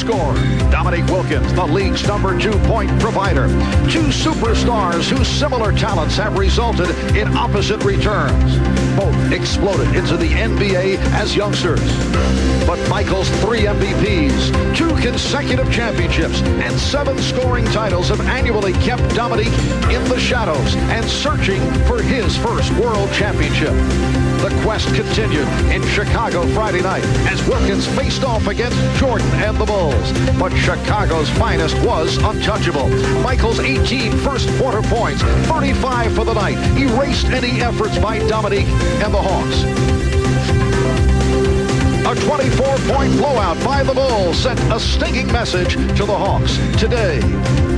scorer. Dominique Wilkins, the league's #2 point provider. Two superstars whose similar talents have resulted in opposite returns. Both exploded into the NBA as youngsters. But Michael's 3 MVPs, 2 consecutive championships, and 7 scoring titles have annually kept Dominique in the shadows and searching for his first world championship. The quest continued in Chicago Friday night as Wilkins faced off against Jordan and the Bulls. But Chicago's finest was untouchable. Michael's 18 first quarter points, 35 for the night, erased any efforts by Dominique and the Hawks. A 24-point blowout by the Bulls sent a stinging message to the Hawks. Today,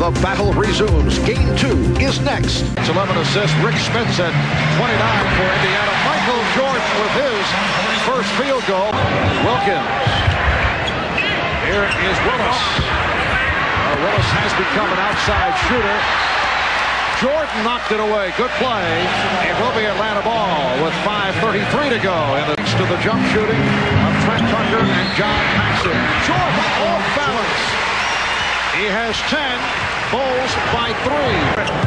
the battle resumes. Game 2 is next. It's 11 assists. Rick Smits at 29 for Indiana. Michael Jordan with his first field goal. Wilkins. Here is Willis. Willis has become an outside shooter. Jordan knocked it away. Good play. It will be Atlanta ball with 5:33 to go. And thanks to the jump shooting of Trent Tucker and John Paxson. Jordan off balance. He has 10. Bulls by 3.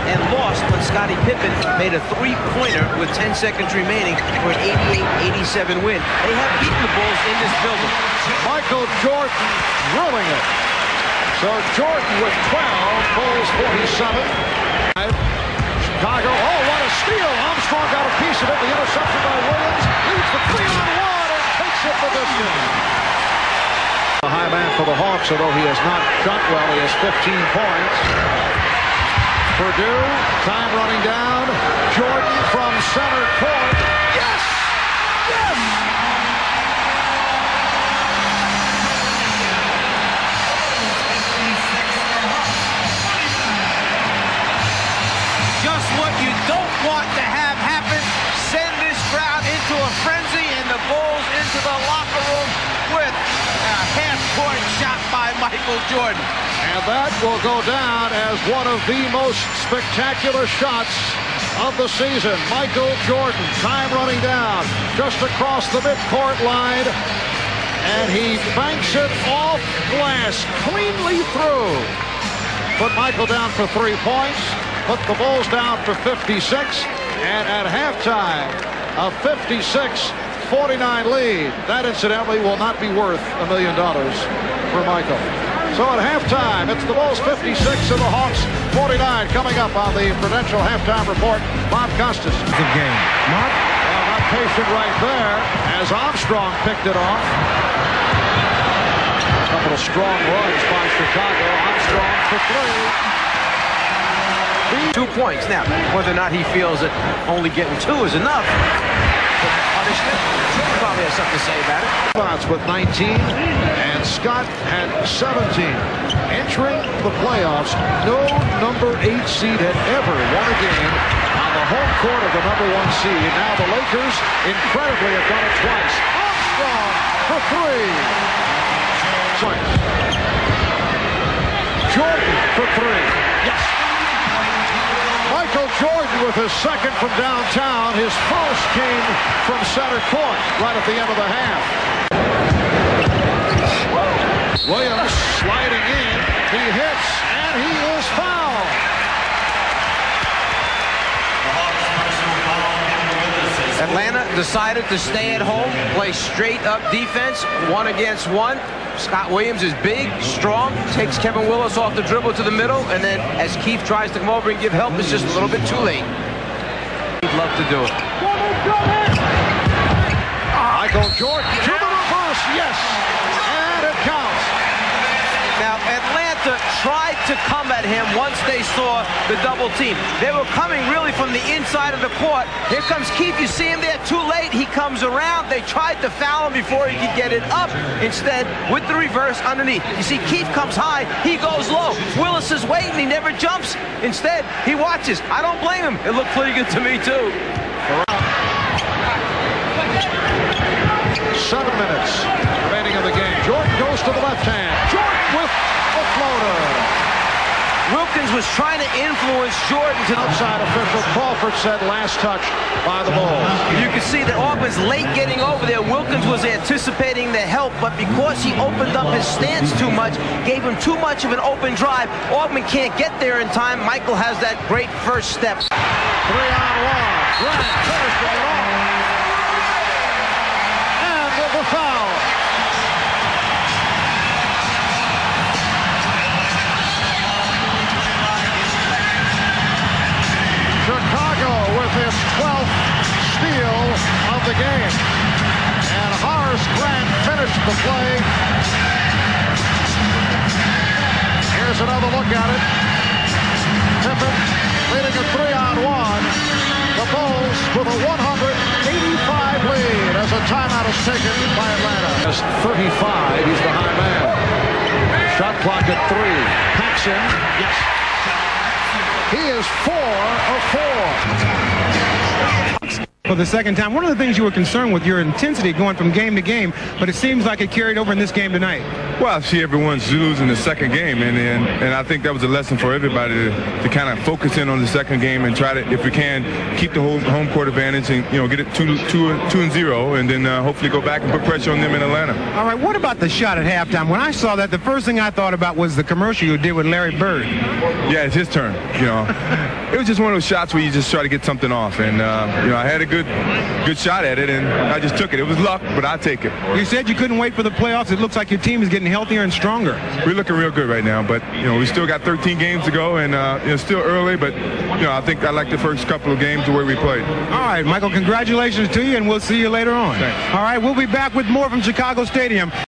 And lost when Scottie Pippen made a three-pointer with 10 seconds remaining for an 88-87 win. They have beaten the Bulls in this building. Michael Jordan drilling it. So Jordan with 12. Bulls 47. Chicago, oh, what a steal! Armstrong got a piece of it. The interception by Williams leads the 3-on-1 and takes it the distance. A high man for the Hawks, although he has not shot well. He has 15 points. Purdue, time running down. Jordan from center court. Yes! Yes! Just what you don't want to have happen. Send this crowd into a frenzy and the Bulls into the locker room with a half-court shot by Michael Jordan. And that will go down as one of the most spectacular shots of the season. Michael Jordan, time running down just across the midcourt line. And he banks it off glass cleanly through. Put Michael down for 3 points. Put the Bulls down for 56, and at halftime, a 56-49 lead. That, incidentally, will not be worth $1 million for Michael. So at halftime, it's the Bulls 56 and the Hawks 49. Coming up on the Prudential Halftime Report, Bob Costas. Good game. Mark? Well, not patient right there, as Armstrong picked it off. A couple of strong runs by Chicago. Armstrong for 3. 2 points. Now, whether or not he feels that only getting 2 is enough, but punishment, he probably has something to say about it. Spots with 19, and Scott had 17. Entering the playoffs, no number 8 seed had ever won a game on the home court of the number 1 seed. Now the Lakers, incredibly, have done it twice. Armstrong for 3. Jordan for 3. Yes. Michael Jordan with his second from downtown. His first came from center court right at the end of the half. Williams sliding in. He hits, and he is fouled. Atlanta decided to stay at home, play straight up defense, 1 against 1. Scott Williams is big, strong, takes Kevin Willis off the dribble to the middle, and then as Keith tries to come over and give help, it's just a little bit too late. He'd love to do it. Michael Jordan to the reverse, yes, and it counts. Now, Atlanta tried to come at him once they saw the double team. They were coming really from the inside of the court. Here comes Keith. You see him there too late. He comes around. They tried to foul him before he could get it up. Instead, with the reverse underneath. You see, Keith comes high. He goes low. Willis is waiting. He never jumps. Instead, he watches. I don't blame him. It looked pretty good to me, too. 7 minutes remaining in the game. Jordan goes to the left hand. Jordan with a floater. Wilkins was trying to influence Jordan to the outside official. Crawford said last touch by the Bulls. You can see that Auburn's late getting over there. Wilkins was anticipating the help, but because he opened up his stance too much, gave him too much of an open drive, Auburn can't get there in time. Michael has that great first step. 3-on-1. Grant finishes it off. And with the foul. Chicago with his 12th steal of the game. And Horace Grant finished the play. Here's another look at it. Pippen leading a 3-on-1. The Bulls with a 185 lead as a timeout is taken by Atlanta. As 35, he's the high man. Shot clock at 3. Paxson, yes. He is 4 of 4. For the second time. One of the things you were concerned with, your intensity going from game to game, but it seems like it carried over in this game tonight. Well, I see everyone's losing the second game, and I think that was a lesson for everybody to kind of focus in on the second game and try to, if we can, keep the whole home court advantage and, you know, get it 2-0, and then hopefully go back and put pressure on them in Atlanta. All right, what about the shot at halftime? When I saw that, the first thing I thought about was the commercial you did with Larry Bird. Yeah, it's his turn, you know. It was just one of those shots where you just try to get something off, and, you know, I had a good shot at it, and I just took it. It was luck, but I take it. You said you couldn't wait for the playoffs. It looks like your team is getting healthier and stronger. We're looking real good right now, but, you know, we still got 13 games to go, and it's still early, but, you know, I think I like the first couple of games the way we played. All right, Michael, congratulations to you, and we'll see you later on. Thanks. All right, we'll be back with more from Chicago Stadium.